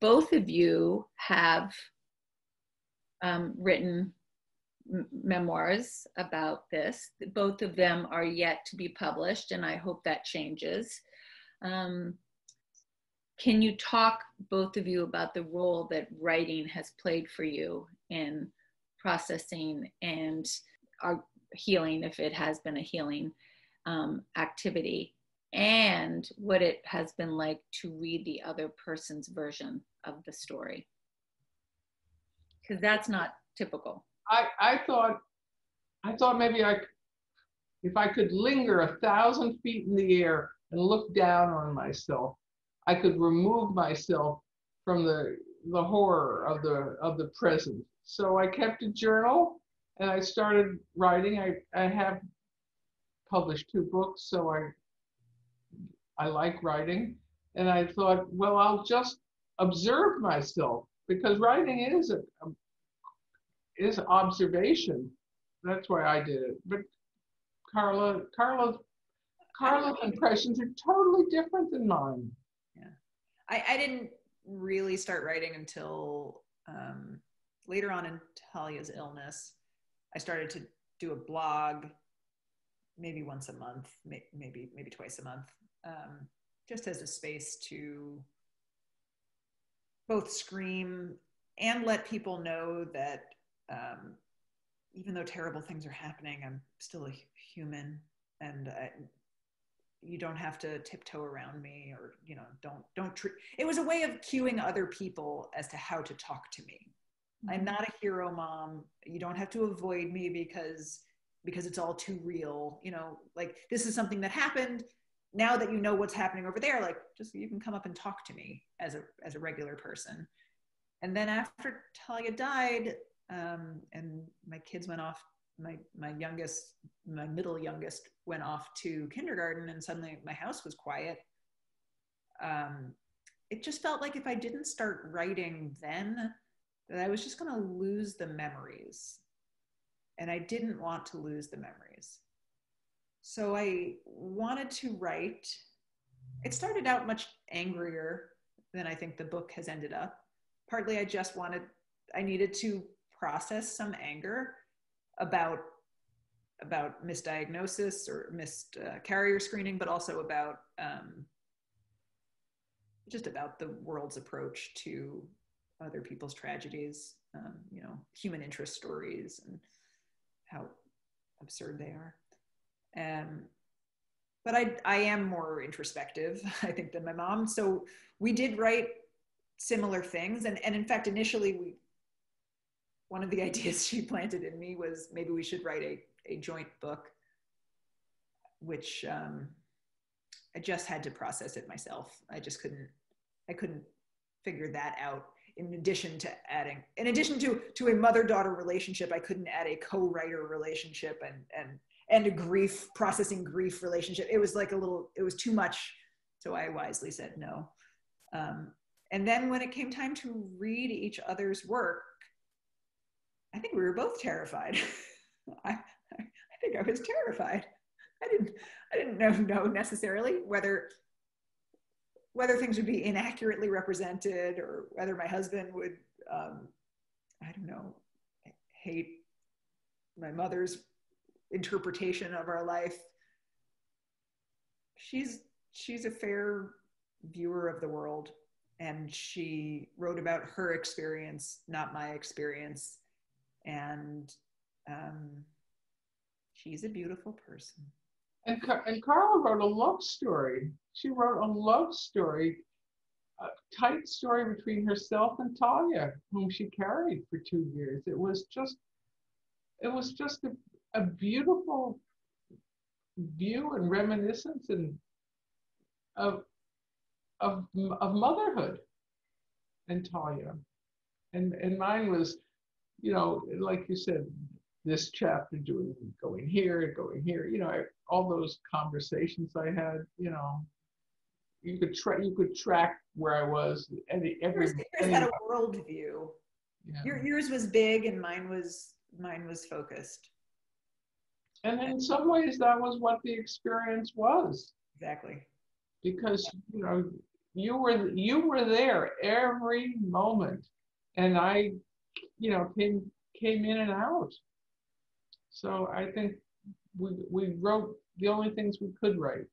both of you have written memoirs about this. Both of them are yet to be published, and I hope that changes. Can you talk, both of you, about the role that writing has played for you in processing and healing, if it has been a healing activity, and what it has been like to read the other person's version of the story? Because that's not typical. I thought maybe if I could linger 1,000 feet in the air and look down on myself, I could remove myself from the horror of the present. So I kept a journal and I started writing. I have published 2 books, so I like writing. And I thought, well, I'll just observe myself, because writing is observation. That's why I did it. But Carla's impressions are totally different than mine. Yeah, I didn't really start writing until later on in Talia's illness. I started to do a blog, maybe once a month, maybe twice a month, just as a space to both scream and let people know that even though terrible things are happening, I'm still a human, and you don't have to tiptoe around me, or don't treat. It was a way of cueing other people as to how to talk to me. Mm-hmm. I'm not a hero mom. You don't have to avoid me because it's all too real. Like, this is something that happened. Now that you know what's happening over there, like, just you can come up and talk to me as a regular person. And then after Talia died, and my kids went off, my middle youngest went off to kindergarten, and suddenly my house was quiet. It just felt like if I didn't start writing then, that I was just going to lose the memories. And I didn't want to lose the memories. So I wanted to write. It started out much angrier than I think the book has ended up. Partly I needed to process some anger about misdiagnosis or missed carrier screening, but also about just about the world's approach to other people's tragedies, human interest stories, and how absurd they are. But I am more introspective, I think, than my mom. So we did write similar things. And in fact, initially, one of the ideas she planted in me was maybe we should write a joint book, which I just had to process it myself. I couldn't figure that out. In addition to a mother-daughter relationship, I couldn't add a co-writer relationship and a processing grief relationship. It was it was too much. So I wisely said no. And then when it came time to read each other's work, I think we were both terrified. I think I was terrified. I didn't know necessarily whether things would be inaccurately represented, or whether my husband would, hate my mother's interpretation of our life. She's a fair viewer of the world, and she wrote about her experience, not my experience. And she's a beautiful person. And Carla wrote a love story. She wrote a love story, a tight story between herself and Talia, whom she carried for 2 years. It was just a beautiful view and reminiscence of motherhood and Talia. And mine was, like you said, this chapter going here, all those conversations I had, you could track where I was. Yours had a world view. Yeah. Yours was big, and mine was focused. And in some ways, that was what the experience was. Exactly. Because you were there every moment, and I, came in and out. So I think we wrote the only things we could write.